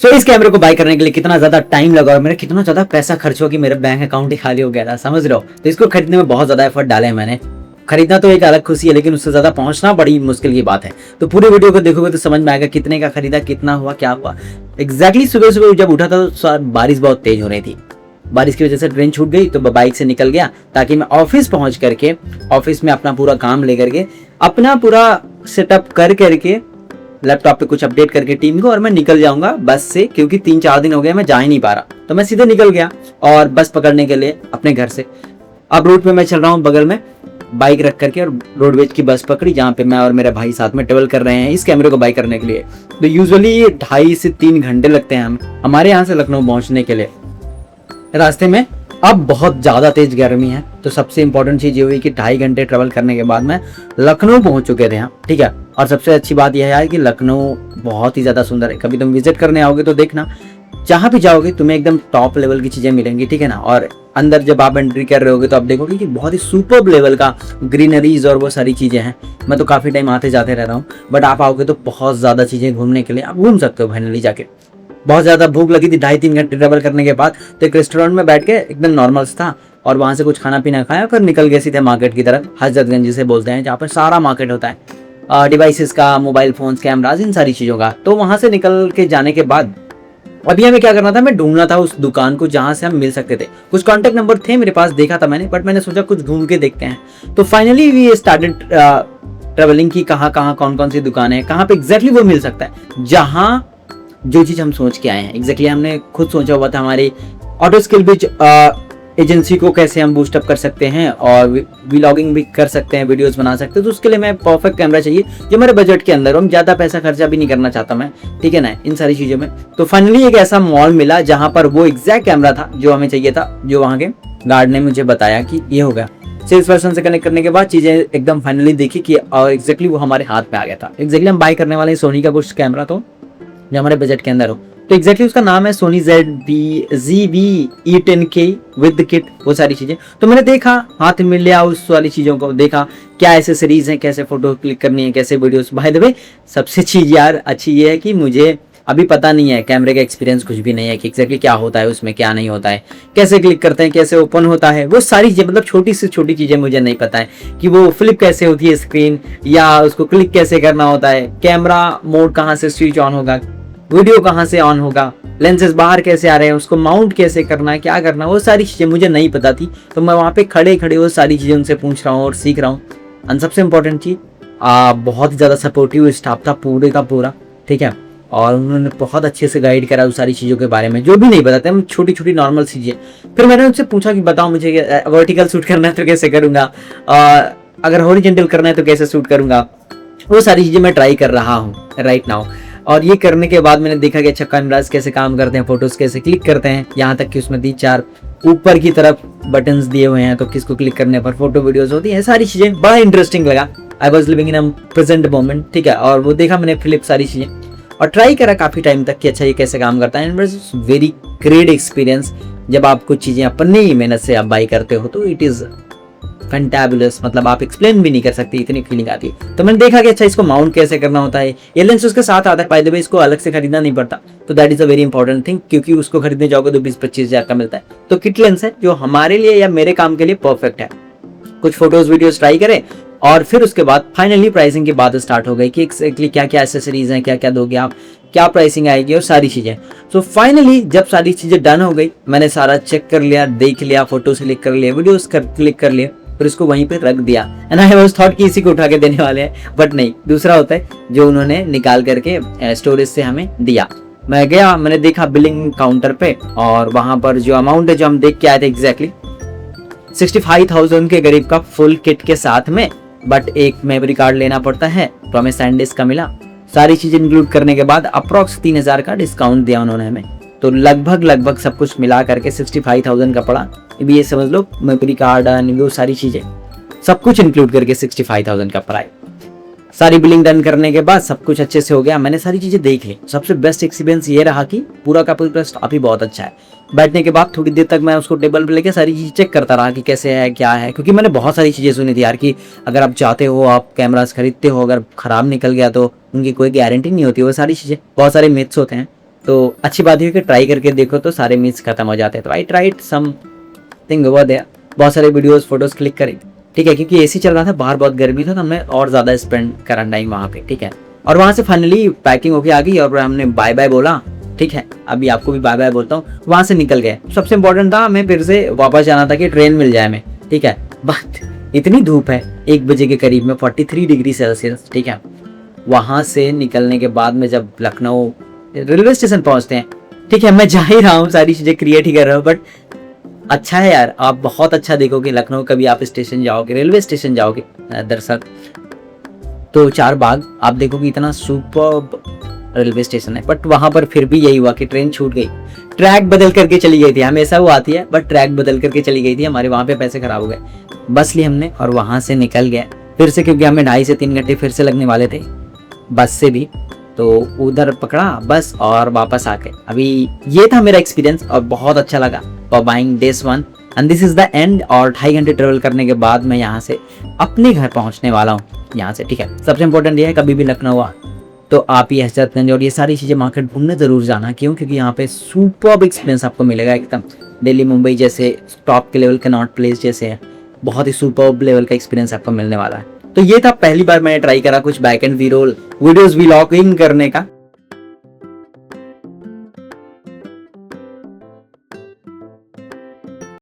इस कैमरे को बाय करने के लिए कितना ज्यादा टाइम लगा और मेरा कितना ज्यादा पैसा खर्च हुआ कि मेरा बैंक अकाउंट ही खाली हो गया था, समझ रहे हो। तो इसको खरीदने में बहुत ज्यादा एफर्ट डाले हैं मैंने। खरीदना तो एक अलग खुशी है, लेकिन उससे ज्यादा पहुंचना बड़ी मुश्किल की बात है। तो पूरे वीडियो को देखोगे तो समझ में आएगा कितने का खरीदा, कितना हुआ, क्या हुआ। एग्जैक्टली सुबह सुबह जब उठा था तो बारिश बहुत तेज हो रही थी। बारिश की वजह से ट्रेन छूट गई, तो बाइक से निकल गया ताकि मैं ऑफिस पहुंच करके ऑफिस में अपना पूरा काम लेकर के अपना पूरा सेटअप कर करके लैपटॉप पे कुछ अपडेट करके टीम को, और मैं निकल जाऊंगा बस से, क्योंकि 3-4 दिन हो गए मैं जा ही नहीं पा रहा। तो मैं सीधे निकल गया और बस पकड़ने के लिए अपने घर से। अब रोड पे मैं चल रहा हूँ बगल में बाइक रख करके, और रोडवेज की बस पकड़ी जहाँ पे मैं और मेरा भाई साथ में ट्रेवल कर रहे हैं इस कैमरे को बाई करने के लिए। तो यूजुअली 2.5 से 3 घंटे लगते हैं हमारे यहाँ से लखनऊ पहुँचने के लिए। रास्ते में अब बहुत ज़्यादा तेज गर्मी है, तो सबसे इंपॉर्टेंट चीज़ ये हुई कि 2.5 घंटे ट्रेवल करने के बाद मैं लखनऊ पहुँच चुके थे यहाँ, ठीक है। और सबसे अच्छी बात यह है कि लखनऊ बहुत ही ज़्यादा सुंदर है। कभी तुम विजिट करने आओगे तो देखना, जहाँ भी जाओगे तुम्हें एकदम टॉप लेवल की चीज़ें मिलेंगी, ठीक है ना। और अंदर जब आप एंट्री कर रहे होगे तो आप देखोगे कि बहुत ही सुपर्ब लेवल का ग्रीनरीज और वो सारी चीज़ें हैं। मैं तो काफ़ी टाइम आते जाते रह रहा हूँ, बट आप आओगे तो बहुत ज़्यादा चीज़ें घूमने के लिए आप घूम सकते हो फाइनली जाके। बहुत ज़्यादा भूख लगी थी 2.5-3 घंटे ट्रेवल करने के बाद, तो एक रेस्टोरेंट में बैठ के एकदम नॉर्मल था और वहाँ से कुछ खाना पीना खाया, फिर निकल गए सीधे मार्केट की तरफ। हजरतगंज जिसे बोलते हैं, जहाँ पर सारा मार्केट होता है डिवाइसेस का, मोबाइल फोन्स, कैमराज, इन सारी चीज़ों का। तो वहाँ से निकल के जाने के बाद अभी हमें क्या करना था, मैं ढूंढना था उस दुकान को जहाँ से हम मिल सकते थे। कुछ कॉन्टेक्ट नंबर थे मेरे पास, देखा था मैंने, बट मैंने सोचा कुछ घूम के देखते हैं। तो फाइनली वी स्टार्टेड ट्रेवलिंग की, कहाँ कहाँ कौन कौन सी दुकान है, कहाँ पे एग्जैक्टली वो मिल सकता है, जहाँ जो चीज़ हम सोच के आए हैं। एग्जैक्टली हमने खुद सोचा हुआ था हमारी ऑटो स्किल बिच एजेंसी को कैसे हम बूस्टअप कर सकते हैं और व्लॉगिंग भी कर सकते हैं, वीडियोस बना सकते हैं। तो उसके लिए मैं परफेक्ट कैमरा चाहिए जो मेरे बजट के अंदर हो। हम ज़्यादा पैसा खर्चा भी नहीं करना चाहता मैं, ठीक है ना, इन सारी चीज़ों में। तो फाइनली एक ऐसा मॉल मिला जहाँ पर वो एग्जैक्ट कैमरा था जो हमें चाहिए था, जो वहाँ के गार्ड ने मुझे बताया कि ये होगा। सेल्स पर्सन से कनेक्ट करने के बाद चीज़ें एकदम फाइनली देखी कि और एग्जैक्टली वो हमारे हाथ पे आ गया था। एग्जैक्टली हम बाय करने वाले सोनी का कुछ कैमरा तो जो हमारे बजट के अंदर हो। तो एग्जैक्टली उसका नाम है सोनी ZV-E10K विद किट, वो सारी चीज़ें। तो मैंने देखा, हाथ में लिया, उस वाली चीज़ों को देखा, क्या एसेसरीज हैं, कैसे फोटो क्लिक करनी है, कैसे वीडियोस। बाय द वे सबसे चीज़ यार अच्छी ये है कि मुझे अभी पता नहीं है, कैमरे का एक्सपीरियंस कुछ भी नहीं है कि एग्जैक्टली क्या होता है उसमें, क्या नहीं होता है, कैसे क्लिक करते हैं, कैसे ओपन होता है, वो सारी चीज़ें, मतलब छोटी से छोटी चीज़ें मुझे नहीं पता है कि वो फ्लिप कैसे होती है स्क्रीन, या उसको क्लिक कैसे करना होता है, कैमरा मोड कहाँ से स्विच ऑन होगा, वीडियो कहाँ से ऑन होगा, लेंसेज बाहर कैसे आ रहे हैं, उसको माउंट कैसे करना है, क्या करना है, वो सारी चीज़ें मुझे नहीं पता थी। तो मैं वहाँ पे खड़े खड़े वो सारी चीज़ें उनसे पूछ रहा हूँ और सीख रहा हूँ। और सबसे इम्पोर्टेंट चीज़, बहुत ही ज़्यादा सपोर्टिव स्टाफ था पूरे का पूरा, ठीक है। और उन्होंने बहुत अच्छे से गाइड करा उस सारी चीज़ों के बारे में जो भी नहीं बताते हम, छोटी छोटी नॉर्मल चीज़ें। फिर मैंने उनसे पूछा कि बताओ मुझे वर्टिकल शूट करना है तो कैसे करूँगा, अगर हॉरिजॉन्टल करना है तो कैसे शूट करूँगा, वो सारी चीज़ें मैं ट्राई कर रहा हूँ राइट नाउ। और ये करने के बाद मैंने देखा कि अच्छा कैमरास कैसे काम करते हैं, फोटोज़ कैसे क्लिक करते हैं, यहाँ तक कि उसमें 3-4 ऊपर की तरफ बटन्स दिए हुए हैं, तो किसको क्लिक करने पर फोटो वीडियोस होती हैं, सारी चीज़ें बड़ा इंटरेस्टिंग लगा। I was living in a present moment, ठीक है। और वो देखा मैंने फ्लिप सारी चीज़ें और ट्राई करा काफ़ी टाइम तक कि अच्छा ये कैसे काम करता है। And it's very great experience. जब आप कुछ चीज़ें अपनी ही मेहनत से आप बाई करते हो तो इट इज़ फैंटाबुलस, मतलब आप एक्सप्लेन भी नहीं कर सकते, इतनी फीलिंग आती है। तो मैंने देखा कि अच्छा इसको माउंट कैसे करना होता है, ये लेंस उसके साथ आता है, बाय द वे इसको अलग से खरीदना नहीं पड़ता। तो that is a very important thing, क्योंकि उसको खरीदने जाओगे तो 20-25 हज़ार का मिलता है। तो किट लेंस है जो हमारे लिए या मेरे काम के लिए परफेक्ट है। कुछ फोटोज वीडियोस ट्राई करें और फिर उसके बाद फाइनली प्राइसिंग की बात स्टार्ट हो गई कि एक्जैक्टली क्या क्या एसेसरीज हैं, क्या क्या दोगे आप, क्या प्राइसिंग आएगी और सारी चीज़ें। सो फाइनली जब सारी चीज़ें डन हो गई, मैंने सारा चेक कर लिया, देख लिया, फोटो क्लिक कर लिया, वीडियोस क्लिक कर लिए, फिर उसको वहीं पे रख दिया। एंड आई वाज थॉट कि इसी को उठा के देने वाले हैं, बट नहीं, दूसरा होता है जो उन्होंने निकाल करके स्टोरेज से हमें दिया। मैं गया, मैंने देखा बिलिंग काउंटर पे, और वहाँ पर जो अमाउंट है जो हम देख के आए थे एग्जैक्टली 65,000 के करीब का फुल किट के साथ में, बट एक मेमोरी कार्ड लेना पड़ता है तो हमें सैंडिस्क का मिला। सारी चीज़ इंक्लूड करने के बाद अप्रॉक्स 3,000 का डिस्काउंट दिया उन्होंने हमें। तो लगभग सब कुछ मिला करके 65,000 का पड़ा। भी ये समझ लो मेमोरी कार्ड वो सारी चीज़ें सब कुछ इंक्लूड करके 65,000 का पड़ा। सारी बिलिंग डन करने के बाद सब कुछ अच्छे से हो गया, मैंने सारी चीज़ें देख ली। सबसे बेस्ट एक्सपीरियंस ये रहा कि पूरा का पूरा स्टाफ ही बहुत अच्छा है। बैठने के बाद थोड़ी देर तक मैं उसको टेबल पे लेके सारी चीज़ चेक करता रहा कि कैसे है, क्या है, क्योंकि मैंने बहुत सारी चीज़ें सुनी थी यार कि अगर आप चाहते हो, आप कैमरास खरीदते हो, अगर ख़राब निकल गया तो उनकी कोई गारंटी नहीं होती, वो सारी चीज़ें, बहुत सारे मिथ्स होते हैं। तो अच्छी बात है कि ट्राई करके देखो तो सारे मिथ्स खत्म हो जाते हैं। तो I tried something over there, बहुत सारे वीडियोस फोटोज क्लिक करी, ठीक है, क्योंकि एसी चल रहा था, बाहर बहुत गर्मी था, तो हमने और ज़्यादा स्पेंड करा टाइम वहाँ पे, ठीक है। और वहाँ से फाइनली पैकिंग होके आ गई और हमने बाय बाय बोला, ठीक है, अभी आपको भी बाय बाय बोलता हूँ। वहाँ से निकल गए। सबसे इम्पोर्टेंट था हमें फिर से वापस जाना था कि ट्रेन मिल जाए हमें, ठीक है। बट इतनी धूप है 1 बजे के करीब में 43 डिग्री सेल्सियस, ठीक है। वहाँ से निकलने के बाद में जब लखनऊ रेलवे स्टेशन पहुँचते हैं, ठीक है, मैं जा ही रहा हूँ, सारी चीज़ें क्रिएट ही कर रहा हूँ, बट अच्छा है यार, आप बहुत अच्छा देखोगे लखनऊ, कभी आप स्टेशन जाओगे, रेलवे स्टेशन जाओगे दरअसल, तो चार बाग आप देखोगे, इतना सुपर रेलवे स्टेशन है। बट वहां पर फिर भी यही हुआ कि ट्रेन छूट गई, ट्रैक बदल करके चली गई थी, हमेशा वो आती है बट ट्रैक बदल करके चली गई थी, हमारे वहां पे पैसे खराब हो गए। बस ली हमने और वहां से निकल गए फिर से, क्योंकि हमें 2.5 से 3 घंटे फिर से लगने वाले थे बस से भी, तो उधर पकड़ा बस और वापस आ गए। अभी ये था मेरा एक्सपीरियंस और बहुत अच्छा लगा for buying this one, and this is the end. और 2.5 घंटे ट्रेवल करने के बाद मैं यहाँ से अपने घर पहुँचने वाला हूँ यहाँ से, ठीक है। सबसे इंपॉर्टेंट ये है, कभी भी लखनऊ आ तो आप ये हजरतगंज और ये सारी चीज़ें मार्केट घूमने ज़रूर जाना, क्यों, क्योंकि यहाँ पे सुपर्ब एक्सपीरियंस आपको मिलेगा एकदम। दिल्ली मुंबई जैसे टॉप के लेवल के नॉट प्लेस जैसे है, बहुत ही सुपर्ब लेवल का एक्सपीरियंस आपको मिलने वाला है। तो ये था पहली बार मैंने ट्राई करा कुछ back and B roll videos vlogging करने का।